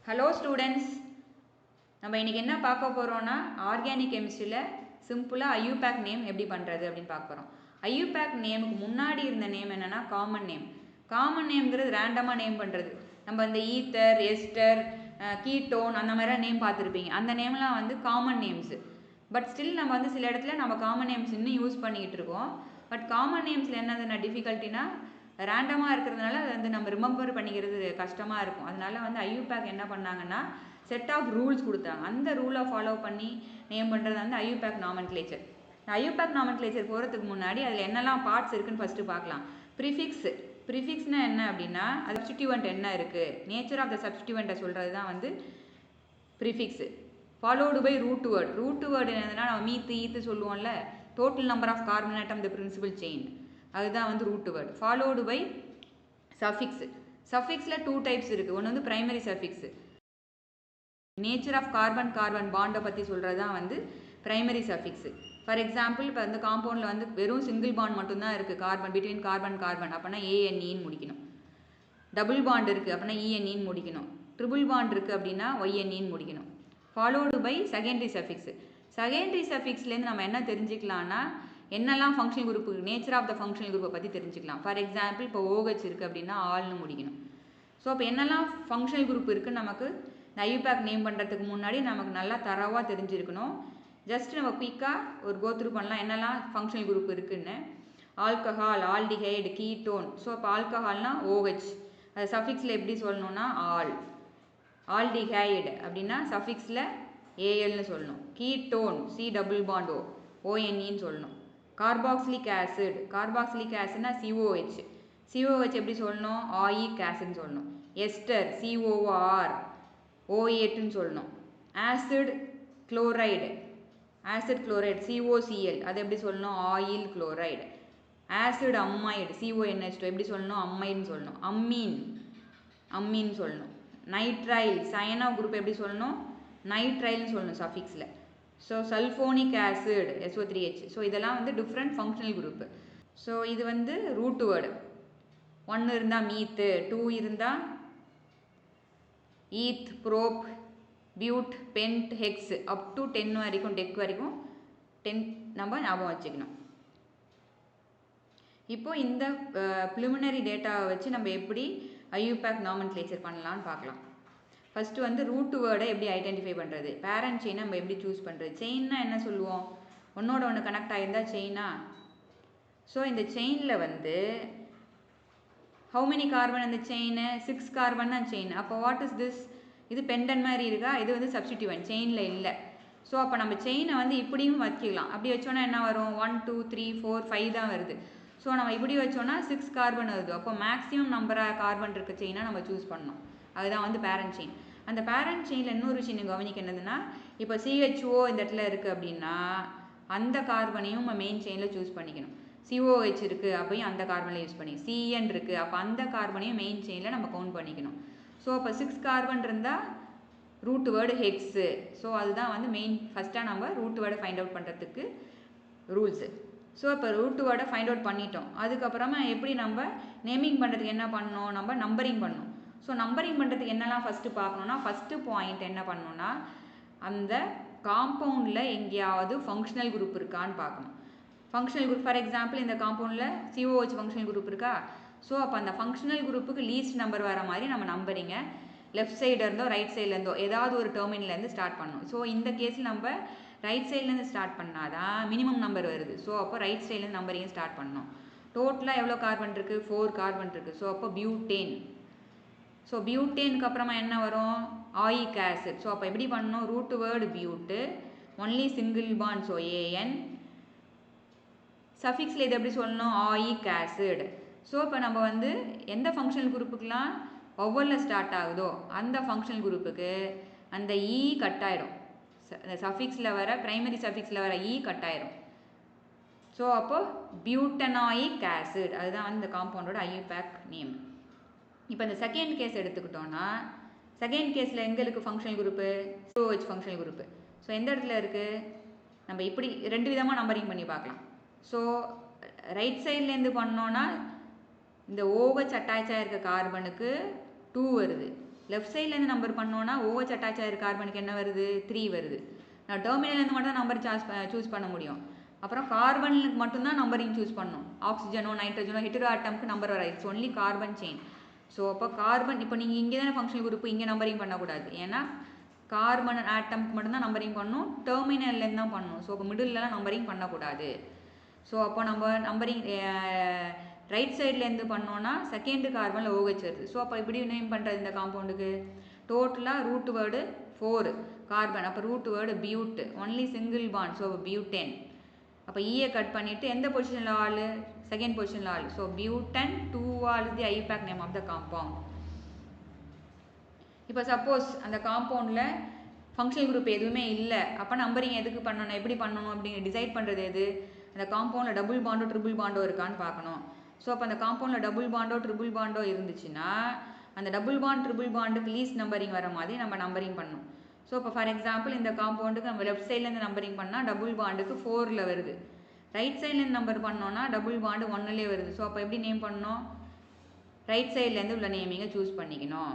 Hello students, நம்ம இன்றைக்கி என்ன பார்க்க போகிறோன்னா ஆர்கானிக் கெமிஸ்ட்ரியில் சிம்பிளாக ஐயூபேக் நேம் எப்படி பண்ணுறது அப்படின்னு பார்க்க போகிறோம். ஐயூபேக் நேமுக்கு முன்னாடி இருந்த நேம் என்னென்னா காமன் நேம். காமன் நேம்ங்கிறது ரேண்டமாக நேம் பண்ணுறது. நம்ம இந்த ஈத்தர், எஸ்டர், கீட்டோன் அந்த மாதிரிலாம் நேம் பார்த்துருப்பீங்க. அந்த நேம்லாம் வந்து காமன் நேம்ஸு. பட் ஸ்டில் நம்ம வந்து சில இடத்துல நம்ம காமன் நேம்ஸ் இன்னும் யூஸ் பண்ணிக்கிட்டு இருக்கோம். பட் காமன் நேம்ஸில் என்னதுன்னா டிஃபிகல்ட்டினா ரேண்டமாக இருக்கிறதுனால அது வந்து நம்ம ரிமெம்பர் பண்ணிக்கிறது கஷ்டமாக இருக்கும். அதனால வந்து ஐயூபேக் என்ன பண்ணாங்கன்னா செட் ஆஃப் ரூல்ஸ் கொடுத்தாங்க. அந்த ரூலை ஃபாலோ பண்ணி நேம் பண்ணுறது வந்து ஐயூபேக் நாமன்க்ளேச்சர். ஐயூபேக் நாமன்க்ளேச்சர் போகிறதுக்கு முன்னாடி அதில் என்னெல்லாம் பார்ட்ஸ் இருக்குன்னு ஃபஸ்ட்டு பார்க்கலாம். ப்ரிஃபிக்ஸ்னால் என்ன அப்படின்னா சப்ஸ்டிடியூவன்ட் என்ன இருக்குது, நேச்சர் ஆஃப் த சப்ஸ்டிடியூவண்ட்டை சொல்கிறது தான் வந்து prefix. Followed by root word. Root word என்னதுன்னா நம்ம மீத்து ஈத்து சொல்லுவோம்ல, total number of carbon atom the principal chain, அதுதான் வந்து root word. Followed by suffix. சஃபிக்ஸில் 2 டைப்ஸ் இருக்குது. ஒன்று வந்து primary suffix, nature of carbon பாண்டை பற்றி சொல்கிறது தான் வந்து பிரைமரி சஃபிக்ஸு. ஃபார் எக்ஸாம்பிள் இப்போ வந்து காம்பவுண்டில் வந்து வெறும் சிங்கிள் பாண்ட் மட்டும்தான் இருக்குது, கார்பன் பிட்வீன் கார்பன் அப்படின்னா ஏஎன்இன்னு முடிக்கணும். டபுள் பாண்ட் இருக்குது அப்படின்னா இஎன்இன்னு முடிக்கணும். ட்ரிபிள் பாண்ட் இருக்குது அப்படின்னா ஒய்என்இன்னு முடிக்கணும். Followed by secondary suffix. Secondary சஃபிக்ஸ்லேருந்து நம்ம என்ன தெரிஞ்சுக்கலாம்னா என்னெல்லாம் functional group, nature of the functional குரூப்பை பற்றி தெரிஞ்சுக்கலாம். ஃபார் எக்ஸாம்பிள் இப்போ OH இருக்குது அப்படின்னா ஆல்னு முடிக்கணும். ஸோ இப்போ என்னெல்லாம் ஃபங்க்ஷனல் குரூப் இருக்குன்னு நமக்கு இந்த ஐயூபேக் நேம் பண்ணுறதுக்கு முன்னாடி நமக்கு நல்லா தரவாக தெரிஞ்சிருக்கணும். ஜஸ்ட் நம்ம குயிக்காக ஒரு கோத்ரூ பண்ணலாம் என்னெல்லாம் ஃபங்க்ஷனல் குரூப் இருக்குன்னு. Alcohol, aldehyde, ketone. ஸோ இப்போ ஆல்கஹால்னால் OH, அது சஃபிக்ஸில் எப்படி சொல்லணும்னா ஆல். ஆல்டிஹைடு அப்படின்னா சஃபிக்ஸில் ஏஎல்னு சொல்லணும். Ketone C double bond O, ONEன்னு சொல்லணும். கார்பாக்சிலிக் ஆசிட்னா COH எப்படி சொல்லணும், ஆயிக் ஆசிட்னு சொல்லணும். எஸ்டர் COR, OH சொல்லணும். ஆசிட் குளோரைடு COCl, அது எப்படி சொல்லணும், ஆயில் குளோரைடு. ஆசிட் அம்மைடு CONH2 எப்படி சொல்லணும், அம்மைடுன்னு சொல்லணும். அம்மீன் சொல்லணும். நைட்ரைல் சயனா குரூப் எப்படி சொல்லணும், நைட்ரைல்னு சொல்லணும் சஃபிக்ஸில். So sulphonic acid SO3H. So இதெல்லாம் வந்து டிஃப்ரெண்ட் ஃபங்க்ஷனல் குரூப்பு. ஸோ இது வந்து ரூட் வேர்டு. 1 இருந்தால் மீத்து, 2 இருந்தால் eth, prop, but, pent, hex, up to 10 வரைக்கும், டெக் வரைக்கும் 10 நம்ம ஞாபகம் வச்சுக்கணும். இப்போது இந்த ப்ரிலிமினரி டேட்டாவை வச்சு நம்ம எப்படி ஐயூபேக் நாமன்க்ளேச்சர் பண்ணலான்னு பார்க்கலாம். ஃபஸ்ட்டு வந்து ரூட் வேர்டை எப்படி ஐடென்டிஃபை பண்ணுறது, பேரண்ட் செயினை நம்ம எப்படி சூஸ் பண்ணுறது. செயின்னா என்ன சொல்லுவோம், ஒன்னோட ஒன்று கனெக்ட் ஆகியிருந்தால் செயினா. ஸோ இந்த செயினில் வந்து ஹவு மெனி கார்பன் அந்த செயின், 6 கார்பன் தான் செயின். அப்போ வாட் இஸ் திஸ், இது பெண்டன் மாதிரி இருக்கா, இது வந்து சப்ஸ்டிடியூவன்ட் செயினில் இல்லை. ஸோ அப்போ நம்ம செயினை வந்து இப்படியும் வச்சுக்கலாம். அப்படி வச்சோன்னா என்ன வரும், 1 2 3 4 5 தான் வருது. ஸோ நம்ம இப்படி வச்சோன்னா 6 கார்பன் வருது. அப்போ மேக்ஸிமம் நம்பராக கார்பன் இருக்க செயினாக நம்ம சூஸ் பண்ணணும். அதுதான் வந்து பேரண்ட் செயின். அந்த பேரண்ட் செயினில் இன்னொரு விஷயம் கவனிக்க என்னதுன்னா, இப்போ CHO இந்த இடத்துல இருக்குது அப்படின்னா அந்த கார்பனையும் நம்ம மெயின் செயினில் சூஸ் பண்ணிக்கணும். COH இருக்குது அப்பையும் அந்த கார்பனில் யூஸ் பண்ணி, CN இருக்குது அப்போ அந்த கார்பனையும் மெயின் செயினில் நம்ம கவுண்ட் பண்ணிக்கணும். ஸோ அப்போ 6 கார்பன் இருந்தால் ரூட் வேர்டு ஹெக்ஸு. ஸோ அதுதான் வந்து மெயின் ஃபஸ்ட்டாக நம்ம ரூட் வேர்டை ஃபைண்ட் அவுட் பண்ணுறதுக்கு ரூல்ஸு. ஸோ இப்போ ரூட் வேர்டை ஃபைண்ட் அவுட் பண்ணிட்டோம். அதுக்கப்புறமா எப்படி நம்ம நேமிங் பண்ணுறதுக்கு என்ன பண்ணணும், நம்ம நம்பரிங் பண்ணணும். ஸோ நம்பரிங் பண்ணுறதுக்கு என்னெல்லாம் ஃபஸ்ட்டு பார்க்கணுன்னா, ஃபஸ்ட்டு பாயிண்ட் என்ன பண்ணணுன்னா அந்த காம்பவுண்டில் எங்கேயாவது ஃபங்க்ஷனல் குரூப் இருக்கான்னு பார்க்கணும். ஃபங்க்ஷனல் குரூப் ஃபார் எக்ஸாம்பிள் இந்த காம்பவுண்டில் COH ஃபங்க்ஷனல் குரூப் இருக்கா. ஸோ அப்போ அந்த ஃபங்க்ஷனல் குரூப்புக்கு லீஸ்ட் நம்பர் வர மாதிரி நம்ம நம்பரிங்க லெஃப்ட் சைடில் இருந்தோ ரைட் சைட்லேருந்தோ ஏதாவது ஒரு டெர்மினலேருந்து ஸ்டார்ட் பண்ணணும். ஸோ இந்த கேஸில் நம்ம ரைட் சைட்லேருந்து ஸ்டார்ட் பண்ணால் தான் மினிமம் நம்பர் வருது. ஸோ அப்போ ரைட் சைட்லேருந்து நம்பரிங் ஸ்டார்ட் பண்ணணும். டோட்டலாக எவ்வளோ கார்பன் இருக்குது, 4 கார்பன் இருக்குது. ஸோ அப்போ பியூட்டேன். ஸோ பியூட்டேனுக்கு அப்புறமா என்ன வரும், ஆயிக் ஆசிட். ஸோ அப்போ எப்படி பண்ணணும், root word but, only single bond, so AN. சஃபிக்ஸில் இது எப்படி சொல்லணும், ஆயிக் ஆசிட். ஸோ இப்போ நம்ம வந்து எந்த ஃபங்க்ஷனல் குரூப்புக்கெலாம் ஒவ்வொன்றில் ஸ்டார்ட் ஆகுதோ அந்த ஃபங்க்ஷனல் குரூப்புக்கு அந்த கட் ஆகிடும். இந்த சஃபிக்ஸில் வர பிரைமரி சஃபிக்ஸில் வர கட் ஆகிடும். ஸோ அப்போது பியூட்டனாயிக் ஆசிட், அதுதான் வந்து இந்த காம்பவுண்டோட ஐயூபேக் நேம். இப்போ இந்த செகண்ட் கேஸ் எடுத்துக்கிட்டோன்னா, செகண்ட் கேஸில் எங்களுக்கு functional group COH functional group. So எந்த இடத்துல இருக்குது, நம்ம இப்படி 2 விதமாக நம்பரிங் பண்ணி பார்க்கலாம். ஸோ ரைட் சைட்லேருந்து பண்ணோன்னா இந்த OH அட்டாச் ஆகிருக்க கார்பனுக்கு 2 வருது, லெஃப்ட் சைட்லேருந்து நம்பர் பண்ணோன்னா OH அட்டாச் ஆகிருக்க கார்பனுக்கு என்ன வருது 3 வருது. நான் டெர்மினல்லேருந்து மட்டும் தான் நம்பர் சூஸ் பண்ண முடியும். அப்புறம் கார்பனுக்கு மட்டும்தான் நம்பரிங் சூஸ் பண்ணணும். ஆக்சிஜனோ நைட்ரஜனோ ஹெட்டரோ ஆட்டம்க்கு நம்பர் வராது. It's only carbon chain. So அப்போ கார்பன் இப்போ நீங்கள் இங்கே தானே ஃபங்க்ஷனல் குரூப் இங்கே நம்பரிங் பண்ணக்கூடாது. ஏன்னா கார்பன் ஆட்டம்க்கு மட்டும்தான் நம்பரிங் பண்ணணும், டெர்மினல்லேருந்து தான் பண்ணணும். ஸோ இப்போ மிடில்லாம் நம்பரிங் பண்ணக்கூடாது. ஸோ அப்போ நம்ம நம்பரிங் ரைட் சைட்லேருந்து பண்ணோன்னா செகண்ட் கார்பனில் OH வருது. ஸோ அப்போ இப்படி நேம் பண்ணுறது இந்த காம்பவுண்டுக்கு டோட்டலாக ரூட் வேர்டு 4 கார்பன், அப்போ root word but, only single bond, so butane. அப்போ ஈயை கட் பண்ணிவிட்டு எந்த பொசிஷனில் ஆள், செகண்ட் பொசிஷனில் ol. So butan 2 ol is the IUPAC name of the compound. இப்போ சப்போஸ் அந்த காம்பவுண்டில் ஃபங்க்ஷனல் குரூப் எதுவுமே இல்லை, அப்போ நம்பரிங் எதுக்கு பண்ணணும், எப்படி பண்ணணும் அப்படிங்கிற டிசைட் பண்ணுறது எது, அந்த காம்பவுண்டில் டபுள் பாண்டோ ட்ரிபிள் பாண்டோ இருக்கான்னு பார்க்கணும். ஸோ அப்போ அந்த காம்பவுண்டில் டபுள் பாண்டோ ட்ரிபிள் பாண்டோ இருந்துச்சுன்னா அந்த டபுள் பாண்ட் ட்ரிபிள் பாண்டுக்கு லீஸ்ட் நம்பரிங் வர மாதிரி நம்ம நம்பரிங் பண்ணணும். ஸோ இப்போ ஃபார் எக்ஸாம்பிள் இந்த காம்பவுண்டுக்கு நம்ம லெஃப்ட் சைட்லேருந்து நம்பரிங் பண்ணால் டபுள் பாண்டுக்கு 4ல் வருது, ரைட் சைட்லேருந்து நம்பர் பண்ணோன்னா டபுள் பாண்டு 1லே வருது. ஸோ அப்போ எப்படி நேம் பண்ணணும், ரைட் சைட்லேருந்து உள்ள நேமிங்கை சூஸ் பண்ணிக்கணும்.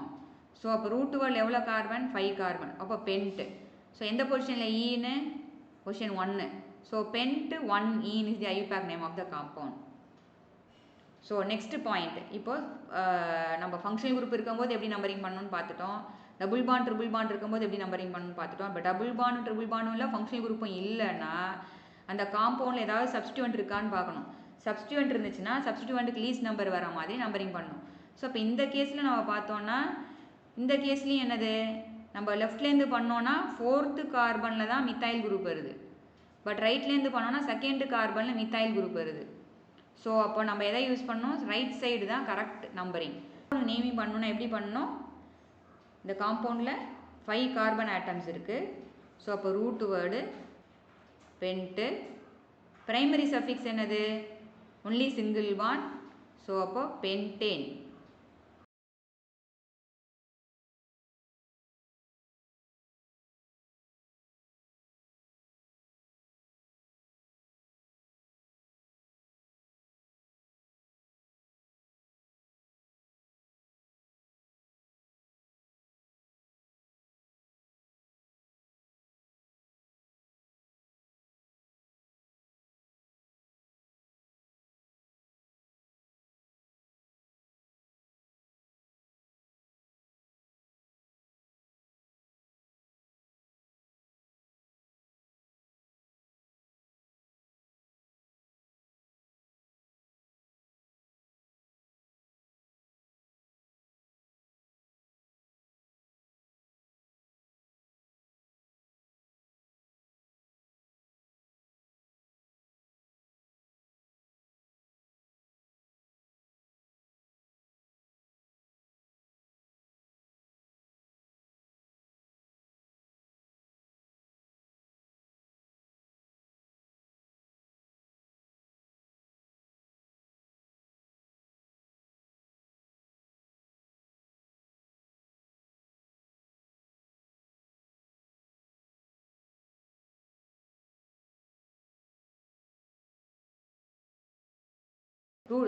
ஸோ அப்போ ரூட் வேர்டில் எவ்வளோ கார்பன் 5 கார்பன், அப்போ பென்ட். ஸோ எந்த பொசிஷனில் ஈன்னு, position 1. So pent 1 ene is the IUPAC name of the compound. So next point, இப்போ நம்ம ஃபங்க்ஷனல் குரூப் இருக்கும்போது எப்படி நம்பரிங் பண்ணணும்னு பார்த்துட்டோம், டபுள் பாண்ட் ட்ரிபிள் பாண்ட் இருக்கும்போது எப்படி நம்பரிங் பண்ணணும்னு பார்த்துட்டோம். இப்போ டபுள் பாண்ட் ட்ரிபிள் பாண்டும் இல்லை ஃபங்க்ஷனல் குரூப்பும் இல்லைன்னா அந்த காம்பவுண்டில் ஏதாவது சப்ஸ்டியூவன்ட் இருக்கான்னு பார்க்கணும். சப்ஸ்டியூவன்ட் இருந்துச்சுன்னா சப்ஸ்டியூவன்ட்டுக்கு லீஸ்ட் நம்பர் வர மாதிரி நம்பரிங் பண்ணணும். ஸோ இப்போ இந்த கேஸில் நம்ம பார்த்தோன்னா இந்த கேஸ்லேயும் என்னது, நம்ம லெஃப்ட்லேருந்து பண்ணோன்னா 4th கார்பனில் தான் மித்தைல் குரூப் வருது, பட் ரைட்லேருந்து பண்ணோன்னா செகண்ட் கார்பனில் மித்தைல் குரூப் வருது. ஸோ அப்போ நம்ம எதை யூஸ் பண்ணோம், ரைட் சைடு தான் கரெக்ட் நம்பரிங். நேமிங் பண்ணணுன்னா எப்படி பண்ணணும், இந்த காம்பவுண்டில் 5 கார்பன் ஆட்டம்ஸ் இருக்குது. ஸோ அப்போ root word pent, primary suffix என்னது, ஒன்லி சிங்கிள் பாண்ட். ஸோ அப்போ பென்டேன்.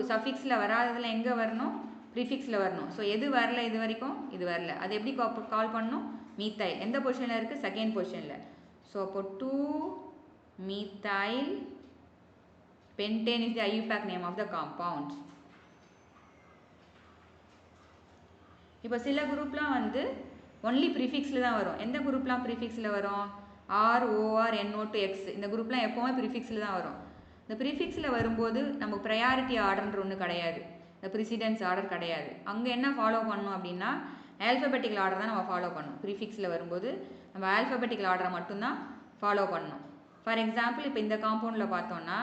சஃபிக்ஸில் வராததில் எங்கே வரணும், ப்ரிஃபிக்ஸில் வரணும். ஸோ எது வரல இது வரைக்கும், இது வரல, அது எப்படி கால் பண்ணணும், மீத்தைல். எந்த பொசிஷனில் இருக்குது, செகண்ட் பொசிஷனில். ஸோ அப்போ 2 methyl pentane is the IUPAC name of the compounds. இப்போ சில குரூப்லாம் வந்து ஒன்லி ப்ரிஃபிக்ஸில் தான் வரும். எந்த குரூப்லாம் ப்ரிஃபிக்ஸில் வரும், ROR NO2X, இந்த குரூப்லாம் எப்போவுமே ப்ரிஃபிக்ஸில் தான் வரும். இந்த ப்ரிஃபிக்ஸில் வரும்போது நமக்கு ப்ரையாரிட்டி ஆர்டர்ன்ற ஒன்று கிடையாது, இந்த ப்ரிசிடென்ஸ் ஆர்டர் கிடையாது. அங்கே என்ன ஃபாலோ பண்ணணும் அப்படின்னா ஆல்ஃபபெட்டிக்கல் ஆர்டர் தான் நம்ம ஃபாலோ பண்ணணும். ப்ரிஃபிக்ஸில் வரும்போது நம்ம ஆல்ஃபபெட்டிக்கல் ஆர்டரை மட்டும்தான் ஃபாலோ பண்ணணும். ஃபார் எக்ஸாம்பிள் இப்போ இந்த காம்பவுண்டில் பார்த்தோன்னா,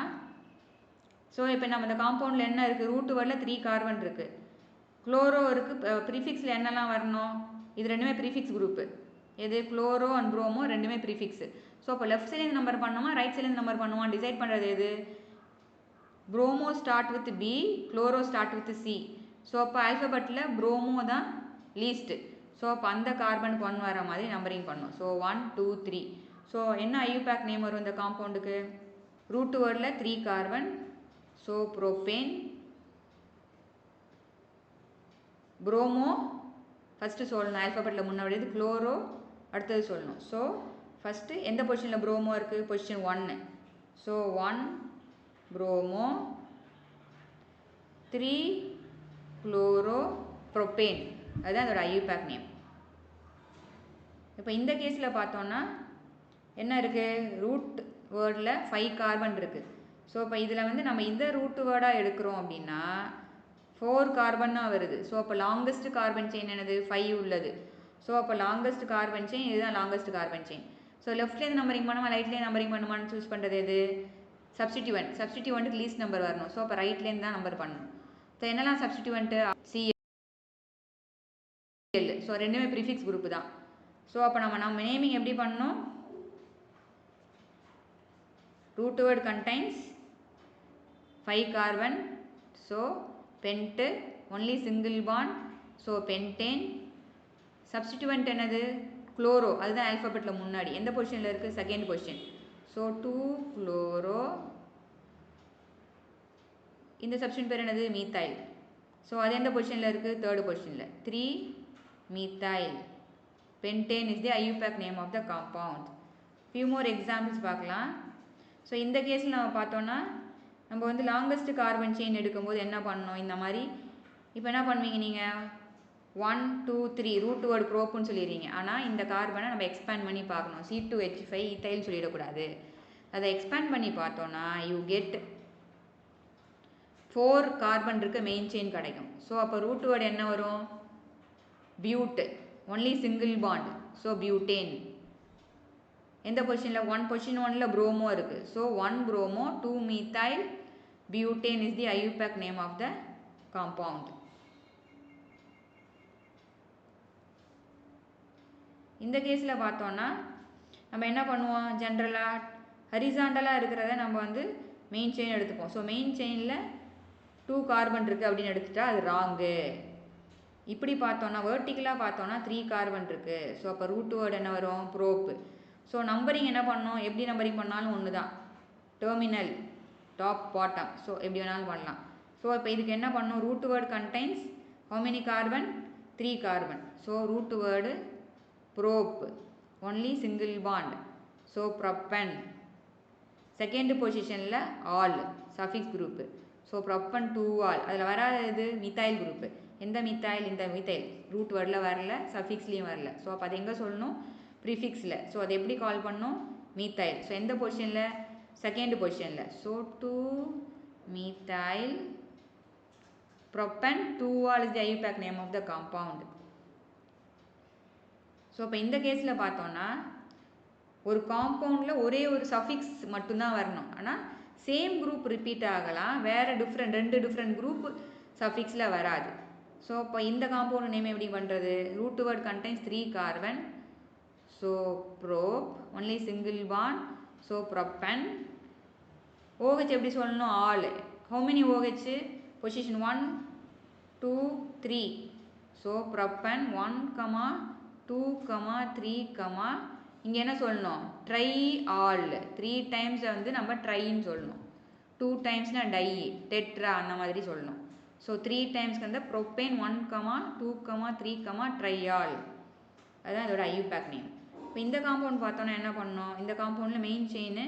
ஸோ இப்போ நம்ம இந்த காம்பவுண்டில் என்ன இருக்குது, ரூட் வேர்டில் 3 கார்பன் இருக்குது, குளோரோ இருக்குது. ப்ரிஃபிக்ஸில் என்னெல்லாம் வரணும், இது ரெண்டுமே ப்ரிஃபிக்ஸ் குரூப்பு. எது, குளோரோ அண்ட் ப்ரோமோ ரெண்டுமே ப்ரிஃபிக்ஸு. ஸோ அப்போ லெஃப்ட் சைட்லேருந்து நம்பர் பண்ணுமா ரைட் சைட்லேருந்து நம்பர் பண்ணுவான் டிசைட் பண்ணுறது எது, bromo start with B, chloro start with C. So அப்போ ஆல்ஃபபெட்டில் ப்ரோமோ தான் லீஸ்ட்டு. ஸோ அப்போ அந்த கார்பனுக்கு 1 வர மாதிரி நம்பரிங் பண்ணும். ஸோ 1 2 3. ஸோ என்ன ஐயூபேக் நேம் வரும் இந்த காம்பவுண்டுக்கு, ரூட் வேர்டில் 3 carbon, so propane, bromo first சொல்லணும், ஆல்ஃபபெட்டில் முன்னாடி குளோரோ, அடுத்தது சொல்லணும். ஸோ ஃபஸ்ட்டு எந்த பொசிஷனில் ப்ரோமோ இருக்குது? Position 1. So 1 promo, 3 chloro propane, அதுதான் அதோட IUPAC நேம். இப்போ இந்த கேஸில் பார்த்தோன்னா என்ன இருக்குது? ரூட் வேர்டில் 5 கார்பன் இருக்குது. ஸோ இப்போ இதில் வந்து நம்ம இந்த ரூட் வேர்டாக எடுக்கிறோம் அப்படின்னா 4 கார்பன் தான் வருது. ஸோ அப்போ லாங்கஸ்ட் கார்பன் செயின் என்னது? 5 உள்ளது. ஸோ அப்போ லாங்கஸ்ட் கார்பன் செயின் இதுதான் லாங்கஸ்ட் கார்பன் செயின். ஸோ லெஃப்ட்லேருந்து நம்பரிங் பண்ணுமா, ரைட்லேருந்து நம்பரிங் பண்ணுமான்னு சூஸ் பண்ணுறது எது? சப்ஸ்டிடியூவன்ட். சப்ஸ்டிடியூவன்ட்டுக்கு லீஸ்ட் நம்பர் வரணும். ஸோ அப்போ ரைட்லேருந்து தான் நம்பர் பண்ணணும். ஸோ என்னெல்லாம் சப்ஸ்டிடியூவன்ட்டு? CL. ஸோ ரெண்டுமே ப்ரிஃபிக்ஸ் குரூப் தான். ஸோ அப்போ நம்ம நேமிங் எப்படி பண்ணணும்? root word contains 5 carbon, so pent, only single bond, so pentane. Substituent என்னது? குளோரோ, அதுதான் ஆல்ஃபபெட்டில் முன்னாடி. எந்த பொசிஷனில் இருக்குது? Second position. ஸோ 2 குளோரோ, இந்த சப்ஸ்டியூட் பேர் என்னது? மீத்தைல். ஸோ அது எந்த பொசிஷனில் இருக்குது? தேர்டு பொசிஷனில். 3 methyl. pentane is the IUPAC name of the compound. Few more examples பார்க்கலாம். ஸோ இந்த கேஸில் நம்ம பார்த்தோன்னா நம்ம வந்து லாங்கஸ்ட் கார்பன் செயின் எடுக்கும்போது என்ன பண்ணணும்? இந்த மாதிரி இப்போ என்ன பண்ணுவீங்க நீங்கள்? 1 2 3 ரூட் வேர்டு ப்ரோப்புன்னு சொல்லிடுறீங்க. ஆனால் இந்த கார்பனை நம்ம எக்ஸ்பேண்ட் பண்ணி பார்க்கணும். C2H5 ஈத்தைல் சொல்லிடக்கூடாது. அதை எக்ஸ்பேண்ட் பண்ணி பார்த்தோன்னா யூ கெட் 4 கார்பன் இருக்க மெயின் செயின் கிடைக்கும். ஸோ அப்போ ரூட் வேர்டு என்ன வரும்? But, only single bond. So butane. எந்த பொசிஷனில்? 1 பொசிஷன் 1ல் ப்ரோமோ இருக்குது. So 1 bromo 2 methyl butane is the IUPAC name of the compound. இந்த கேஸில் பார்த்தோன்னா நம்ம என்ன பண்ணுவோம்? ஜென்ரலாக ஹரிசாண்டலாக இருக்கிறத நம்ம வந்து மெயின் செயின் எடுத்துப்போம். ஸோ மெயின் செயினில் 2 கார்பன் இருக்குது அப்படின்னு எடுத்துட்டா அது ராங்கு. இப்படி பார்த்தோன்னா வேர்ட்டிக்கலாக பார்த்தோன்னா 3 கார்பன் இருக்குது. ஸோ அப்போ ரூட் வேர்டு என்ன வரும்? ப்ரோப்பு. ஸோ நம்பரிங் என்ன பண்ணணும்? எப்படி நம்பரிங் பண்ணாலும் ஒன்று தான். Terminal, top, bottom. ஸோ எப்படி வேணாலும் பண்ணலாம். ஸோ இப்போ இதுக்கு என்ன பண்ணணும்? Root word contains how many carbon? 3 carbon. So root word prop, only single bond. So propane. Second பொசிஷனில் ol, suffix group. So propane 2 ol. அதில் வராது மித்தைல் குரூப்பு. எந்த மித்தைல்? இந்த மித்தைல். ரூட் வேர்டில் வரல, சஃபிக்ஸ்லேயும் வரல. ஸோ அப்போ அது எங்கே சொல்லணும்? ப்ரிஃபிக்ஸில். ஸோ அதை எப்படி கால் பண்ணணும்? மீத்தைல். ஸோ எந்த பொசிஷனில்? செகண்ட் பொசிஷனில். So 2 methyl propan 2 ol is the IUPAC name of the compound. So இப்போ இந்த கேஸில் பார்த்தோன்னா ஒரு காம்பவுண்டில் ஒரே ஒரு சஃபிக்ஸ் மட்டும்தான் வரணும். ஆனால் சேம் குரூப் ரிப்பீட் ஆகலாம், வேறு ரெண்டு டிஃப்ரெண்ட் குரூப் சஃபிக்ஸில் வராது. ஸோ இப்போ இந்த காம்பவுண்ட் நேம் எப்படி பண்ணுறது? Root word contains 3 carbon. So prop, only single bond. So propan. OH எப்படி சொல்லணும்? Ol. How many OH? Position 1 2 3. So propan 1, 2, 3, இங்கே என்ன சொல்லணும்? Try all. 3 டைம்ஸ் வந்து நம்ம ட்ரைன்னு சொல்லணும். 2 டைம்ஸ்னால் டை, டெட்ரா அந்த மாதிரி சொல்லணும். ஸோ 3 டைம்ஸ்க்கு வந்து ப்ரோப்பேன் 1, 2, 3, ட்ரை ஆல். அதுதான் இதோட IUPAC நேம். இப்போ இந்த காம்பவுண்ட் பார்த்தோன்னா என்ன பண்ணணும்? இந்த காம்பவுண்டில் மெயின் செயின்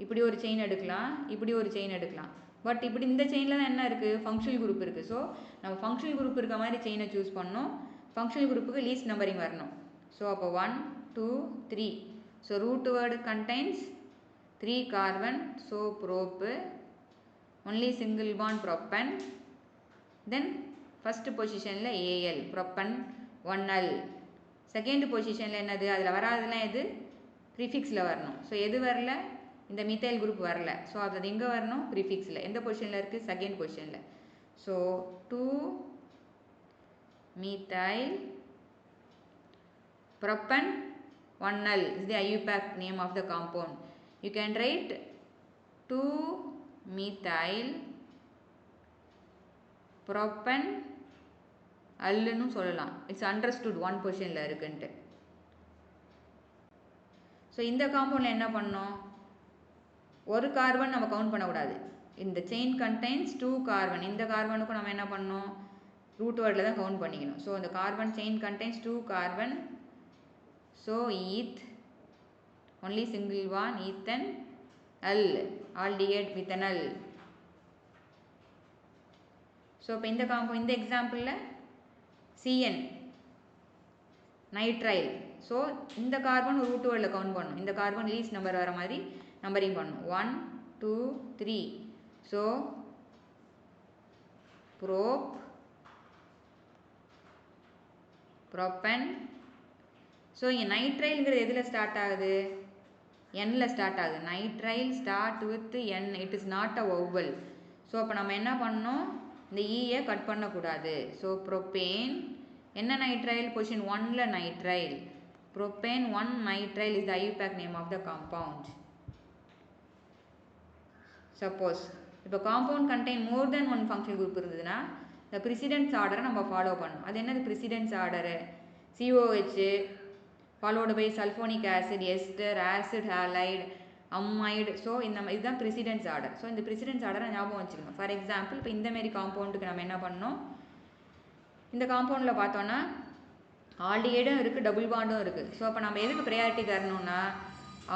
இப்படி ஒரு செயின் எடுக்கலாம், இப்படி ஒரு செயின் எடுக்கலாம். பட் இப்படி இந்த செயினில் தான் என்ன இருக்குது? ஃபங்க்ஷனல் குரூப் இருக்குது. ஸோ நம்ம ஃபங்க்ஷனல் குரூப் இருக்க மாதிரி செயினை சூஸ் பண்ணணும். ஃபங்க்ஷனல் குரூப்புக்கு லீஸ்ட் நம்பரிங் வரணும். ஸோ அப்போ 1 2 3. So root word contains 3 carbon. So prop, only single bond propan. Then first பொசிஷனில் AL, ப்ரொப்பன் 1L. செகண்ட் பொசிஷனில் என்னது? அதில் வராதுலாம் எது? ப்ரிஃபிக்ஸில் வரணும். ஸோ எது வரல? இந்த மித்தைல் குரூப் வரல. ஸோ அது எங்கே வரணும்? ப்ரிஃபிக்ஸில். எந்த பொசிஷனில் இருக்குது? செகண்ட் பொசிஷனில். So 2 methyl propan 1L is the IUPAC name of the compound. You can write 2 methyl propan அல்லுன்னு சொல்லலாம். இட்ஸ் அண்டர்ஸ்டுட் 1 பொசிஷனில் இருக்குன்ட்டு. ஸோ இந்த காம்பவுண்டில் என்ன பண்ணோம்? ஒரு கார்பன் நம்ம கவுண்ட் பண்ணக்கூடாது. இந்த செயின் கண்டைன்ஸ் 2 கார்பன். இந்த கார்பனுக்கும் நம்ம என்ன பண்ணோம்? ரூட் வேர்டில் தான் கவுண்ட் பண்ணிக்கணும். So the carbon chain contains 2 carbon, so eth, only single one, ethan, al, aldehyde with an al. So இப்போ இந்த எக்ஸாம்பிளில் CN நைட்ரைல். ஸோ இந்த கார்பன் ரூட் வேர்டில் கவுண்ட் பண்ணணும். இந்த கார்பன் லீஸ்ட் நம்பர் வர மாதிரி நம்பரிங் பண்ணணும். 1 2 3. So probe, ப்ரோப்பன். ஸோ இங்கே நைட்ரைல்ங்கிறது எதில் ஸ்டார்ட் ஆகுது? எண்ணில் ஸ்டார்ட் ஆகுது. Nitrile start with N, it is not a vowel. So அப்போ நம்ம என்ன பண்ணணும்? இந்த ஈயை கட் பண்ணக்கூடாது. ஸோ ப்ரோப்பேன் என்ன நைட்ரைல்? பொசிஷன் 1ல nitrile. Propane 1 nitrile is the IUPAC name of the compound. Suppose இப்போ compound contain more then one functional group இருந்ததுன்னா இந்த ப்ரிசிடென்ஸ் ஆர்டரை நம்ம ஃபாலோ பண்ணணும். அது என்னது precedence order? COH followed by sulphonic acid, ester, acid halide, amide. So இதுதான் precedence order. So இந்த ப்ரிசிடென்ஸ் ஆர்டரை ஞாபகம் வச்சுக்கணும். ஃபார் எக்ஸாம்பிள் இப்போ இந்தமாரி காம்பவுண்டுக்கு நம்ம என்ன பண்ணணும்? இந்த காம்பவுண்டில் பார்த்தோன்னா ஆல்டிஹைடும் இருக்குது, டபுள் பாண்டும் இருக்குது. ஸோ அப்போ நம்ம எதுக்கு ப்ரையாரிட்டி தரணும்னா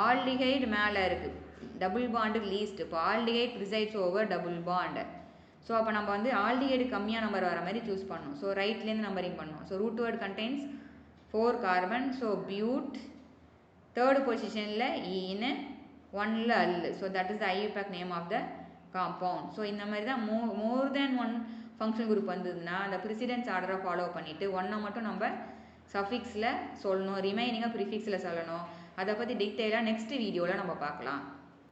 ஆல்டிஹைடு மேலே இருக்குது, டபுள் பாண்டு லீஸ்ட். இப்போ aldehyde presides over double bond. So அப்போ நம்ம வந்து ஆல்டிஹைடு கம்மியாக நம்பர் வர மாதிரி சூஸ் பண்ணணும். ஸோ ரைட்லேருந்து நம்பரிங் பண்ணணும். So root word contains 4 carbon. So but third பொசிஷனில் ஈன்னு, 1ல al. So that is the IUPAC name of the compound. So இந்த மாதிரி தான் more than one functional group வந்ததுன்னா அந்த ப்ரிசிடென்ஸ் ஆர்டரை ஃபாலோ பண்ணிவிட்டு 1 மட்டும் நம்ம சஃபிக்ஸில் சொல்லணும், ரிமைனிங்காக ப்ரிஃபிக்ஸில் சொல்லணும். அதை பற்றி டீட்டெயிலாக நெக்ஸ்ட் வீடியோவில் நம்ம பார்க்கலாம்.